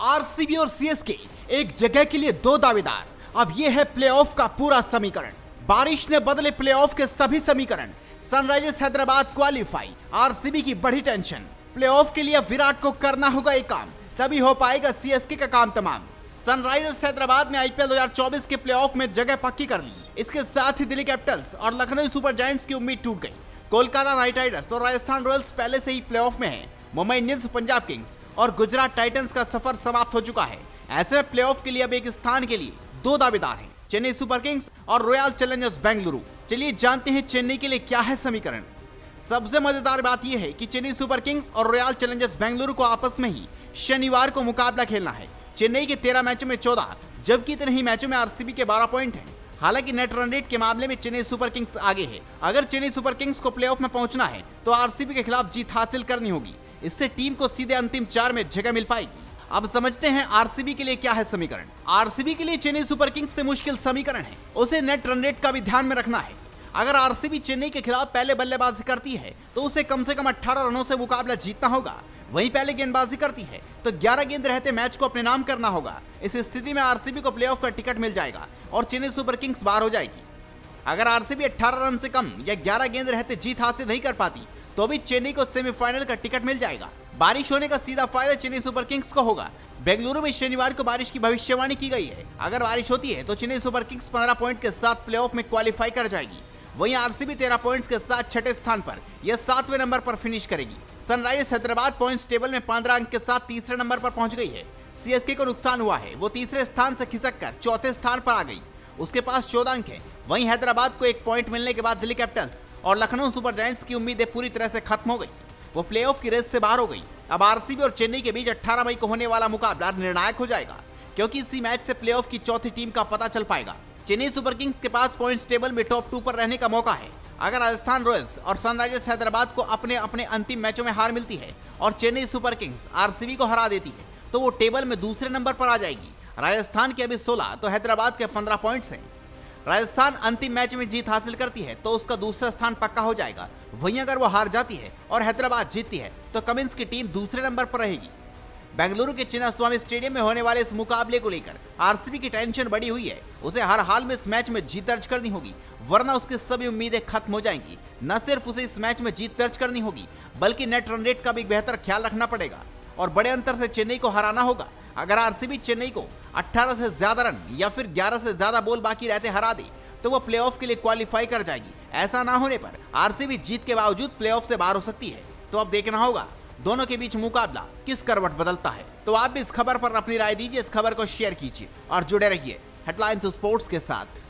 RCB और CSK एक जगह के लिए दो दावेदार। अब ये है प्लेऑफ का पूरा समीकरण। बारिश ने बदले प्लेऑफ के सभी समीकरण। सनराइजर्स हैदराबाद क्वालिफाई, आरसीबी की बड़ी टेंशन। प्लेऑफ के लिए विराट को करना होगा एक काम, तभी हो पाएगा सीएसके का काम तमाम। सनराइजर्स हैदराबाद ने आईपीएल 2024 के प्लेऑफ में जगह पक्की कर ली। इसके साथ ही दिल्ली कैपिटल्स और लखनऊ सुपर जायंट्स की उम्मीद टूट गई। कोलकाता नाइट राइडर्स और राजस्थान रॉयल्स पहले से ही प्लेऑफ में हैं। मुंबई इंडियंस, पंजाब किंग्स और गुजरात टाइटंस का सफर समाप्त हो चुका है। ऐसे में प्लेऑफ के लिए अब एक स्थान के लिए दो दावेदार हैं, चेन्नई सुपर किंग्स और रॉयल चैलेंजर्स बेंगलुरु। चलिए जानते हैं चेन्नई के लिए क्या है समीकरण। सबसे मजेदार बात यह है कि चेन्नई सुपर किंग्स और रॉयल चैलेंजर्स बेंगलुरु को आपस में ही शनिवार को मुकाबला खेलना है। चेन्नई के 13 मैचों में 14, जबकि इतने ही मैचों में आरसीबी के 12 पॉइंट हैं। हालांकि नेट रन रेट के मामले में चेन्नई सुपर किंग्स आगे है। अगर चेन्नई सुपर किंग्स को प्लेऑफ में पहुंचना है तो आरसीबी के खिलाफ जीत हासिल करनी होगी। इससे टीम को सीधे अंतिम 4 में जगह मिल पाएगी। अब समझते हैं आरसीबी के लिए क्या है समीकरण। आरसीबी के लिए चेन्नई सुपर किंग्स से मुश्किल समीकरण है, उसे नेट रन रेट का भी ध्यान में रखना है। अगर आरसीबी चेन्नई के खिलाफ पहले बल्लेबाजी करती है तो उसे कम से कम 18 रनों से मुकाबला जीतना होगा। वहीं पहले गेंदबाजी करती है तो 11 गेंद रहते मैच को अपने नाम करना होगा। इस स्थिति में आरसीबी को प्लेऑफ का टिकट मिल जाएगा और चेन्नई सुपर किंग्स बाहर हो जाएगी। अगर आरसीबी 18 रन से कम या 11 गेंद रहते जीत हासिल नहीं कर पाती तो भी चेन्नई को सेमीफाइनल का टिकट मिल जाएगा। बारिश होने का सीधा फायदा चेन्नई सुपर किंग्स को होगा। बेंगलुरु में शनिवार को बारिश की भविष्यवाणी की गई है। अगर बारिश होती है तो चेन्नई सुपर किंग्स 15 पॉइंट के साथ प्लेऑफ में क्वालिफाई कर जाएगी। वहीं आरसीबी 13 पॉइंट्स के साथ छठे स्थान पर यह 7वें नंबर पर फिनिश करेगी। सनराइजर्स हैदराबाद पॉइंट्स टेबल में 15 अंक के साथ तीसरे नंबर पर पहुंच गई है। सीएसके को नुकसान हुआ है, वो तीसरे स्थान से खिसक कर चौथे स्थान पर आ गई। उसके पास 14 अंक है। वहीं हैदराबाद को 1 पॉइंट मिलने के बाद दिल्ली कैपिटल्स और लखनऊ सुपर जायंट्स की उम्मीदें पूरी तरह से खत्म हो गई। वो प्लेऑफ की रेस से बाहर हो गई। अब आरसीबी और चेन्नई के बीच 18 मई को होने वाला मुकाबला निर्णायक हो जाएगा, क्योंकि इसी मैच से प्लेऑफ की चौथी टीम का पता चल पाएगा। चेन्नई सुपर किंग्स के पास पॉइंट्स टेबल में टॉप 2 पर रहने का मौका है। अगर राजस्थान रॉयल्स और सनराइजर्स हैदराबाद को अपने अपने अंतिम मैचों में हार मिलती है और चेन्नई सुपर किंग्स आरसीबी को हरा देती है तो वो टेबल में दूसरे नंबर पर आ जाएगी। राजस्थान के अभी 16 तो हैदराबाद के 15 पॉइंट्स हैं। राजस्थान अंतिम मैच में जीत हासिल करती है तो उसका दूसरा स्थान पक्का हो जाएगा। वहीं अगर वो हार जाती है और हैदराबाद जीतती है तो कमिंस की टीम दूसरे नंबर पर रहेगी। बेंगलुरु के चिन्नास्वामी स्टेडियम में होने वाले इस मुकाबले को लेकर आरसीबी की टेंशन बढ़ी हुई है। उसे हर हाल में इस मैच में जीत दर्ज करनी होगी, वरना उसकी सभी उम्मीदें खत्म हो जाएंगी। न सिर्फ उसे इस मैच में जीत दर्ज करनी होगी, बल्कि नेट रन रेट का भी बेहतर ख्याल रखना पड़ेगा और बड़े अंतर से चेन्नई को हराना होगा। अगर आरसीबी चेन्नई को 18 से ज्यादा रन या फिर 11 से ज्यादा बॉल बाकी रहते हरा दे तो वो प्लेऑफ के लिए क्वालिफाई कर जाएगी। ऐसा ना होने पर आरसीबी जीत के बावजूद प्लेऑफ से बाहर हो सकती है। तो अब देखना होगा दोनों के बीच मुकाबला किस करवट बदलता है। तो आप भी इस खबर पर अपनी राय दीजिए, इस खबर को शेयर कीजिए और जुड़े रहिए हेडलाइंस स्पोर्ट्स के साथ।